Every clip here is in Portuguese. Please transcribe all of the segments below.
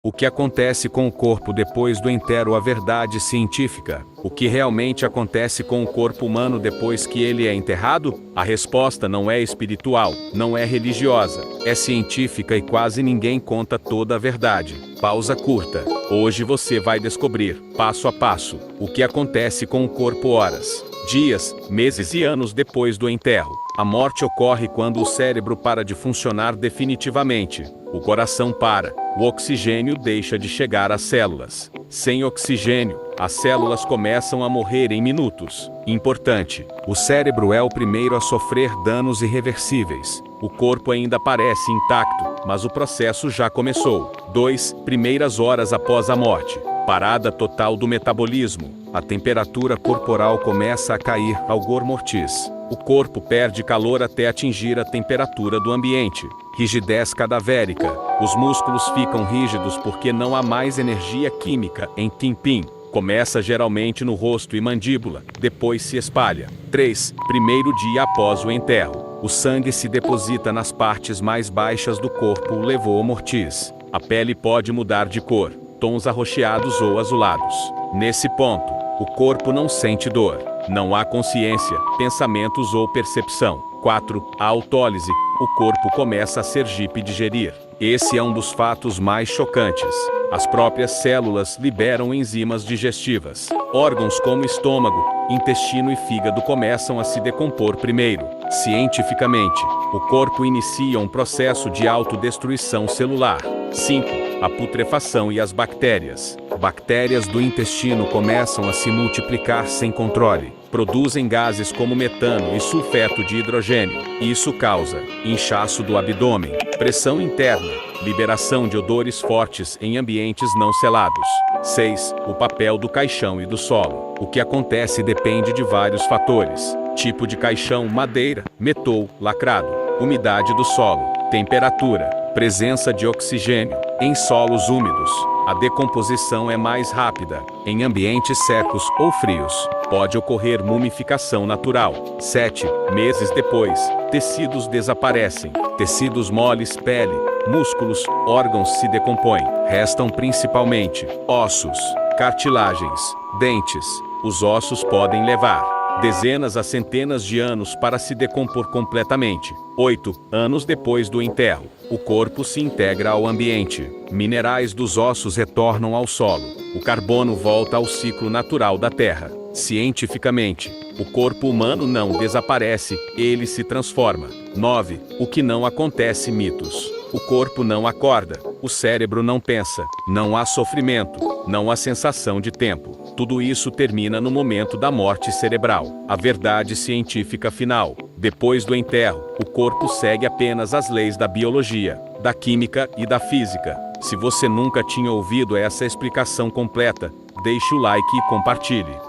O que acontece com o corpo depois do enterro? A verdade científica. O que realmente acontece com o corpo humano depois que ele é enterrado? A resposta não é espiritual, não é religiosa, é científica e quase ninguém conta toda a verdade. Pausa curta. Hoje você vai descobrir, passo a passo, o que acontece com o corpo horas, dias, meses e anos depois do enterro. A morte ocorre quando o cérebro para de funcionar definitivamente. O coração para, o oxigênio deixa de chegar às células. Sem oxigênio, as células começam a morrer em minutos. Importante: o cérebro é o primeiro a sofrer danos irreversíveis. O corpo ainda parece intacto, mas o processo já começou. 2 primeiras horas após a morte. Parada total do metabolismo. A temperatura corporal começa a cair, rigor mortis. O corpo perde calor até atingir a temperatura do ambiente. Rigidez cadavérica. Os músculos ficam rígidos porque não há mais energia química em Timpim. Começa geralmente no rosto e mandíbula, depois se espalha. 3 primeiro dia após o enterro. O sangue se deposita nas partes mais baixas do corpo, o levou mortis. A pele pode mudar de cor, tons arroxeados ou azulados. Nesse ponto, o corpo não sente dor. Não há consciência, pensamentos ou percepção. 4 a autólise. O corpo começa a sergipe digerir. Esse é um dos fatos mais chocantes. As próprias células liberam enzimas digestivas. Órgãos como estômago, intestino e fígado começam a se decompor primeiro. Cientificamente, o corpo inicia um processo de autodestruição celular. 5 a putrefação e as bactérias. Bactérias do intestino começam a se multiplicar sem controle. Produzem gases como metano e sulfeto de hidrogênio. Isso causa inchaço do abdômen, pressão interna, liberação de odores fortes em ambientes não selados. 6 o papel do caixão e do solo. O que acontece depende de vários fatores. Tipo de caixão: madeira, metal, lacrado. Umidade do solo, temperatura, presença de oxigênio. Em solos úmidos, a decomposição é mais rápida. Em ambientes secos ou frios, pode ocorrer mumificação natural. 7 meses depois, tecidos desaparecem. Tecidos moles, pele, músculos, órgãos se decompõem. Restam principalmente ossos, cartilagens, dentes. Os ossos podem levar dezenas a centenas de anos para se decompor completamente. 8 anos depois do enterro, o corpo se integra ao ambiente. Minerais dos ossos retornam ao solo. O carbono volta ao ciclo natural da Terra. Cientificamente, o corpo humano não desaparece, ele se transforma. 9 o que não acontece. Mitos. O corpo não acorda, o cérebro não pensa, não há sofrimento, não há sensação de tempo. Tudo isso termina no momento da morte cerebral. A verdade científica final: depois do enterro, o corpo segue apenas as leis da biologia, da química e da física. Se você nunca tinha ouvido essa explicação completa, deixe o like e compartilhe.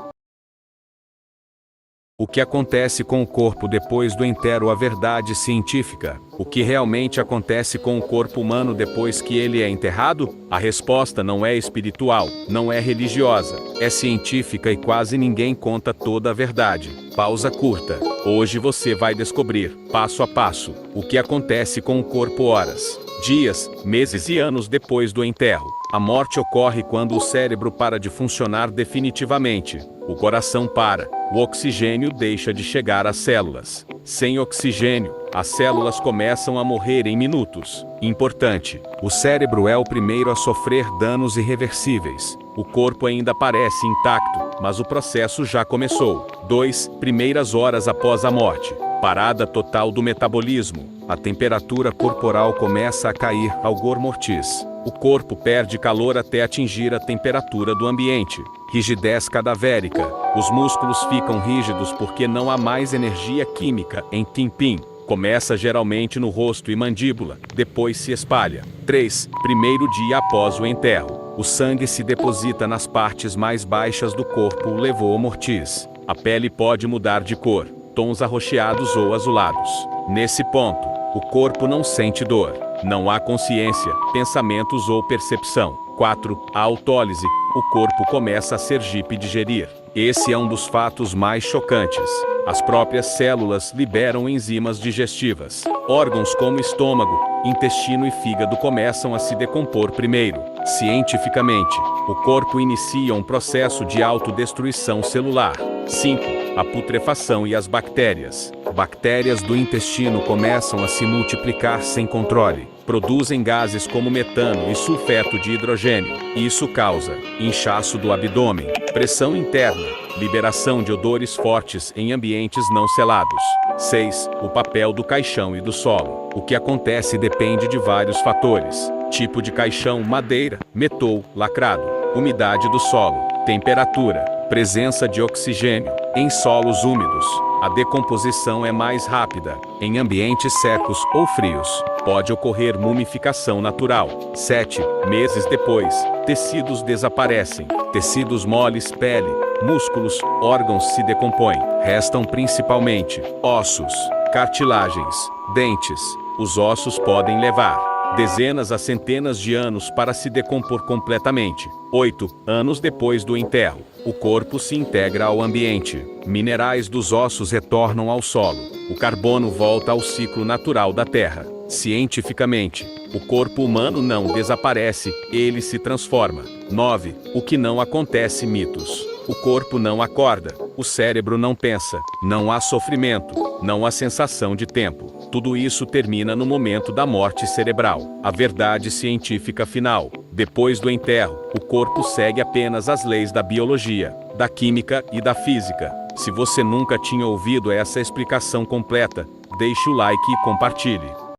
O que acontece com o corpo depois do enterro? A verdade científica. O que realmente acontece com o corpo humano depois que ele é enterrado? A resposta não é espiritual, não é religiosa, é científica e quase ninguém conta toda a verdade. Pausa curta. Hoje você vai descobrir, passo a passo, o que acontece com o corpo horas, dias, meses e anos depois do enterro. A morte ocorre quando o cérebro para de funcionar definitivamente. O coração para, o oxigênio deixa de chegar às células. Sem oxigênio, as células começam a morrer em minutos. Importante: o cérebro é o primeiro a sofrer danos irreversíveis. O corpo ainda parece intacto, mas o processo já começou. 2 primeiras horas após a morte. Parada total do metabolismo. A temperatura corporal começa a cair, rigor mortis. O corpo perde calor até atingir a temperatura do ambiente. Rigidez cadavérica. Os músculos ficam rígidos porque não há mais energia química em Timpim. Começa geralmente no rosto e mandíbula, depois se espalha. 3 primeiro dia após o enterro. O sangue se deposita nas partes mais baixas do corpo, o levou mortis. A pele pode mudar de cor, tons arroxeados ou azulados. Nesse ponto, o corpo não sente dor. Não há consciência, pensamentos ou percepção. 4 a autólise. O corpo começa a sergipe digerir. Esse é um dos fatos mais chocantes. As próprias células liberam enzimas digestivas. Órgãos como estômago, intestino e fígado começam a se decompor primeiro. Cientificamente, o corpo inicia um processo de autodestruição celular. 5. A putrefação e as bactérias. Bactérias do intestino começam a se multiplicar sem controle. Produzem gases como metano e sulfeto de hidrogênio. Isso causa inchaço do abdômen, pressão interna, liberação de odores fortes em ambientes não selados. 6. O papel do caixão e do solo. O que acontece depende de vários fatores. Tipo de caixão: madeira, metal, lacrado. Umidade do solo, temperatura, presença de oxigênio. Em solos úmidos, a decomposição é mais rápida. Em ambientes secos ou frios, pode ocorrer mumificação natural. 7. Meses depois, tecidos desaparecem. Tecidos moles, pele, músculos, órgãos se decompõem. Restam principalmente ossos, cartilagens, dentes. Os ossos podem levar dezenas a centenas de anos para se decompor completamente. 8 anos depois do enterro, o corpo se integra ao ambiente. Minerais dos ossos retornam ao solo. O carbono volta ao ciclo natural da Terra. Cientificamente, o corpo humano não desaparece, ele se transforma. 9. O que não acontece: mitos. O corpo não acorda, o cérebro não pensa, não há sofrimento, não há sensação de tempo. Tudo isso termina no momento da morte cerebral. A verdade científica final: depois do enterro, o corpo segue apenas as leis da biologia, da química e da física. Se você nunca tinha ouvido essa explicação completa, deixe o like e compartilhe.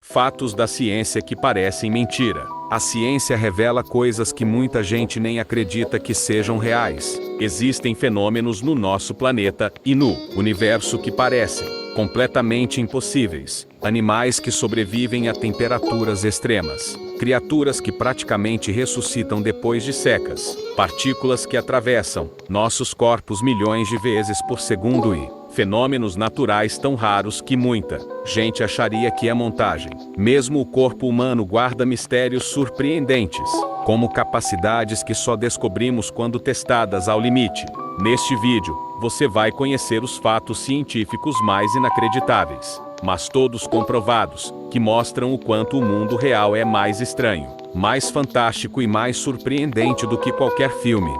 Fatos da ciência que parecem mentira. A ciência revela coisas que muita gente nem acredita que sejam reais. Existem fenômenos no nosso planeta e no universo que parecem completamente impossíveis. Animais que sobrevivem a temperaturas extremas. Criaturas que praticamente ressuscitam depois de secas. Partículas que atravessam nossos corpos milhões de vezes por segundo e fenômenos naturais tão raros que muita gente acharia que é montagem. Mesmo o corpo humano guarda mistérios surpreendentes, como capacidades que só descobrimos quando testadas ao limite. Neste vídeo, você vai conhecer os fatos científicos mais inacreditáveis, mas todos comprovados, que mostram o quanto o mundo real é mais estranho, mais fantástico e mais surpreendente do que qualquer filme.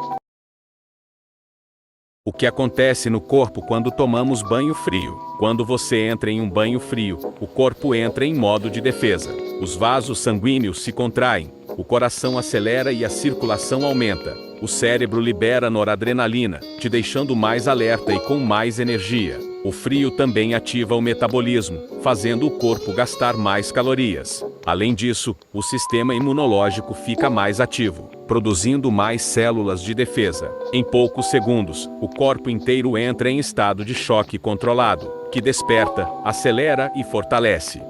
O que acontece no corpo quando tomamos banho frio? Quando você entra em um banho frio, o corpo entra em modo de defesa. Os vasos sanguíneos se contraem, o coração acelera e a circulação aumenta. O cérebro libera noradrenalina, te deixando mais alerta e com mais energia. O frio também ativa o metabolismo, fazendo o corpo gastar mais calorias. Além disso, o sistema imunológico fica mais ativo, produzindo mais células de defesa. Em poucos segundos, o corpo inteiro entra em estado de choque controlado, que desperta, acelera e fortalece.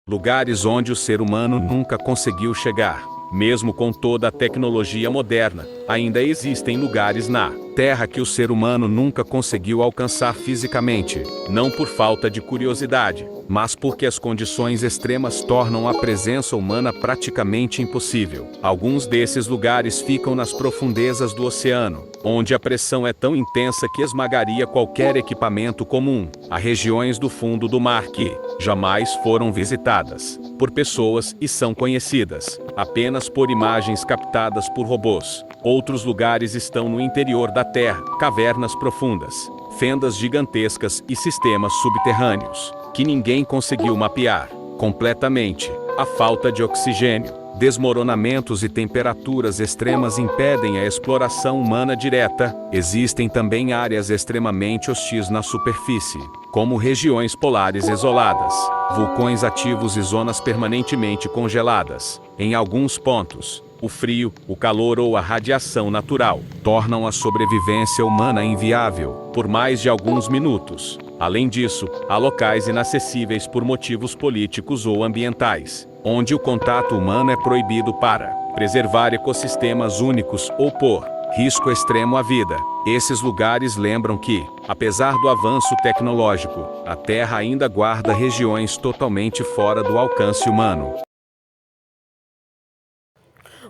Lugares onde o ser humano nunca conseguiu chegar. Mesmo com toda a tecnologia moderna, ainda existem lugares na Terra que o ser humano nunca conseguiu alcançar fisicamente, não por falta de curiosidade, mas porque as condições extremas tornam a presença humana praticamente impossível. Alguns desses lugares ficam nas profundezas do oceano, onde a pressão é tão intensa que esmagaria qualquer equipamento comum. Há regiões do fundo do mar que jamais foram visitadas por pessoas e são conhecidas apenas por imagens captadas por robôs. Outros lugares estão no interior da Terra, cavernas profundas, fendas gigantescas e sistemas subterrâneos que ninguém conseguiu mapear completamente. A falta de oxigênio, desmoronamentos e temperaturas extremas impedem a exploração humana direta. Existem também áreas extremamente hostis na superfície, como regiões polares isoladas, vulcões ativos e zonas permanentemente congeladas. Em alguns pontos, o frio, o calor ou a radiação natural tornam a sobrevivência humana inviável por mais de alguns minutos. Além disso, há locais inacessíveis por motivos políticos ou ambientais, onde o contato humano é proibido para preservar ecossistemas únicos ou por risco extremo à vida. Esses lugares lembram que, apesar do avanço tecnológico, a Terra ainda guarda regiões totalmente fora do alcance humano.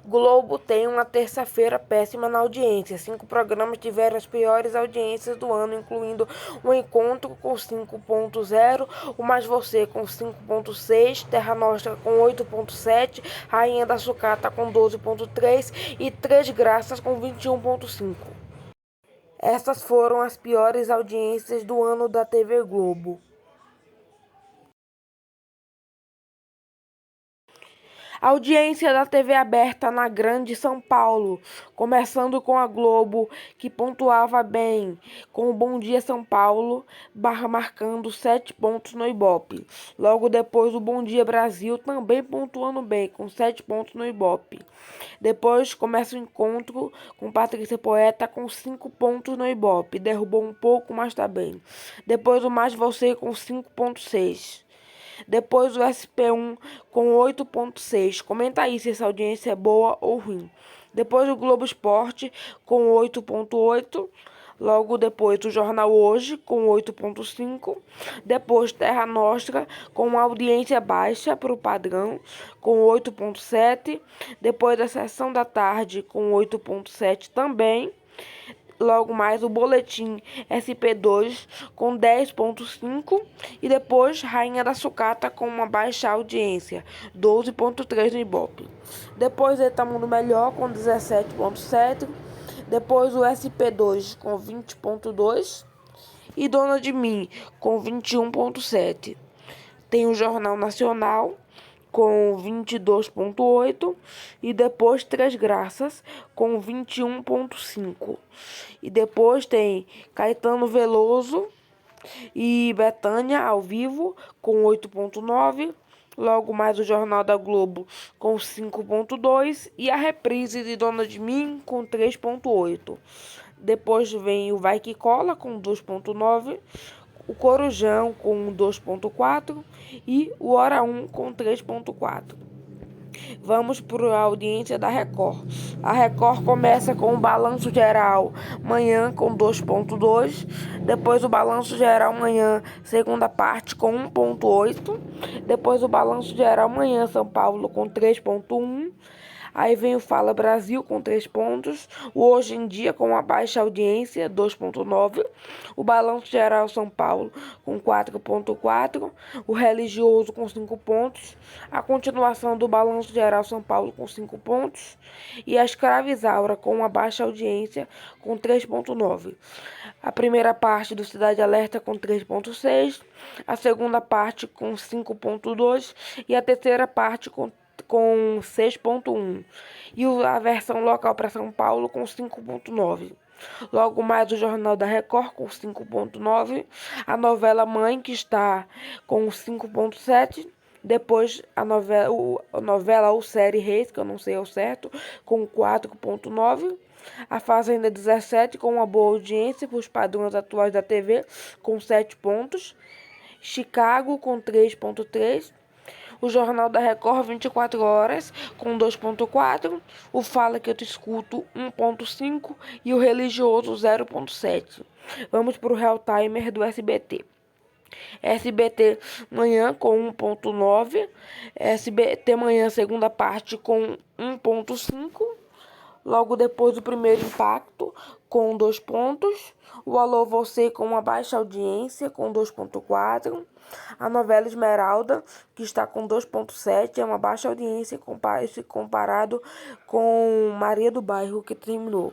Globo tem uma terça-feira péssima na audiência. 5 programas tiveram as piores audiências do ano, incluindo O Encontro com 5.0, O Mais Você com 5.6, Terra Nostra com 8.7, Rainha da Sucata com 12.3 e Três Graças com 21.5. Essas foram as piores audiências do ano da TV Globo. Audiência da TV aberta na Grande São Paulo, começando com a Globo, que pontuava bem, com o Bom Dia São Paulo, marcando 7 pontos no Ibope. Logo depois o Bom Dia Brasil, também pontuando bem, com 7 pontos no Ibope. Depois começa o Encontro com Patrícia Poeta, com 5 pontos no Ibope, derrubou um pouco, mas tá bem. Depois o Mais Você com 5.6. Depois o SP1 com 8.6. Comenta aí se essa audiência é boa ou ruim. Depois o Globo Esporte com 8.8. Logo depois o Jornal Hoje com 8.5. Depois Terra Nostra com uma audiência baixa para o padrão com 8.7. Depois a Sessão da Tarde com 8.7 também. Logo mais o Boletim SP2 com 10.5 e depois Rainha da Sucata com uma baixa audiência, 12.3 no Ibope. Depois Eita Mundo Melhor com 17.7, depois o SP2 com 20.2 e Dona de Mim com 21.7. Tem o Jornal Nacional com 22.8 e depois Três Graças com 21.5. E depois tem Caetano Veloso e Bethânia ao vivo com 8.9. Logo mais o Jornal da Globo com 5.2 e a reprise de Dona de Mim com 3.8. Depois vem o Vai Que Cola com 2.9. O Corujão com 2.4 e o Hora 1 com 3.4. Vamos para a audiência da Record. A Record começa com o Balanço Geral Manhã com 2.2, depois o Balanço Geral Manhã segunda parte com 1.8, depois o Balanço Geral Manhã São Paulo com 3.1. Aí vem o Fala Brasil com 3 pontos, o Hoje em Dia com uma baixa audiência, 2.9, o Balanço Geral São Paulo com 4.4, o Religioso com 5 pontos, a continuação do Balanço Geral São Paulo com 5 pontos e a Escravizaura com uma baixa audiência com 3.9. A primeira parte do Cidade Alerta com 3.6, a segunda parte com 5.2 e a terceira parte com 6.1 e a versão local para São Paulo com 5.9. Logo mais o Jornal da Record com 5.9, a novela Mãe que está com 5.7, depois a novela ou série Reis, que eu não sei ao certo, com 4.9, a Fazenda 17 com uma boa audiência para os padrões atuais da TV com 7 pontos, Chicago com 3.3, o Jornal da Record 24 horas com 2.4, o Fala Que Eu Te Escuto 1.5 e o Religioso 0.7. Vamos para o Real Timer do SBT. SBT Manhã com 1.9, SBT Manhã segunda parte com 1.5, logo depois o Primeiro Impacto com 2 pontos, o Alô Você com uma baixa audiência com 2.4, a novela Esmeralda, que está com 2.7, é uma baixa audiência comparado com Maria do Bairro, que terminou.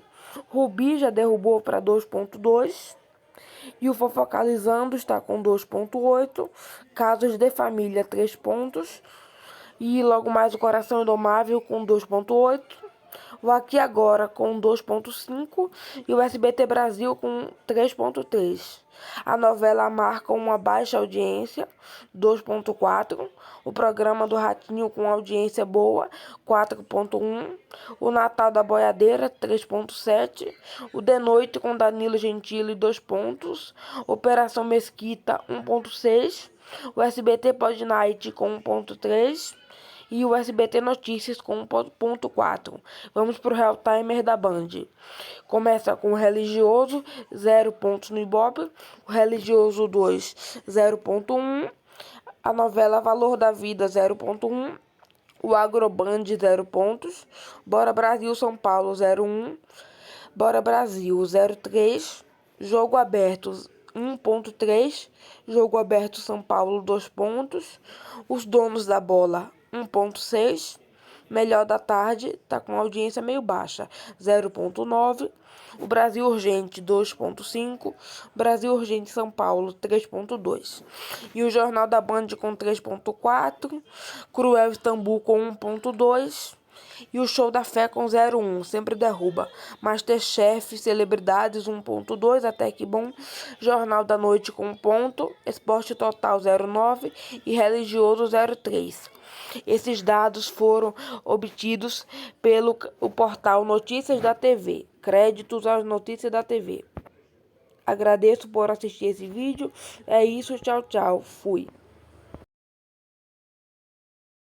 Rubi já derrubou para 2.2 e o Fofocalizando está com 2.8, Casos de Família 3 pontos e logo mais o Coração Indomável com 2.8, o Aqui Agora com 2.5 e o SBT Brasil com 3.3. A novela Amar com uma baixa audiência, 2.4. O programa do Ratinho com audiência boa, 4.1. O Natal da Boiadeira, 3.7. O De Noite com Danilo Gentili, 2 pontos. Operação Mesquita, 1.6. O SBT Pod Night com 1.3. E o SBT Notícias com 1.4. Vamos para o Real Timer da Band. Começa com o Religioso, 0 pontos no Ibope. O Religioso 2, 0.1. A novela Valor da Vida, 0.1. O Agroband 0 pontos. Bora Brasil São Paulo 0-1. Bora Brasil 0-3. Jogo aberto 1.3. Jogo aberto São Paulo 2 pontos. Os donos da bola 1.6. Melhor da tarde tá com audiência meio baixa 0.9. O Brasil Urgente 2.5. Brasil Urgente São Paulo 3.2. E o Jornal da Band com 3.4. Cruel Istambul com 1.2. E o Show da Fé com 0.1, sempre derruba. Masterchef, Celebridades 1.2, até que bom. Jornal da Noite com 1 ponto. Esporte Total 0.9 e Religioso 0.3. Esses dados foram obtidos pelo o portal Notícias da TV. Créditos às notícias da TV. Agradeço por assistir esse vídeo. É isso, tchau, tchau. Fui.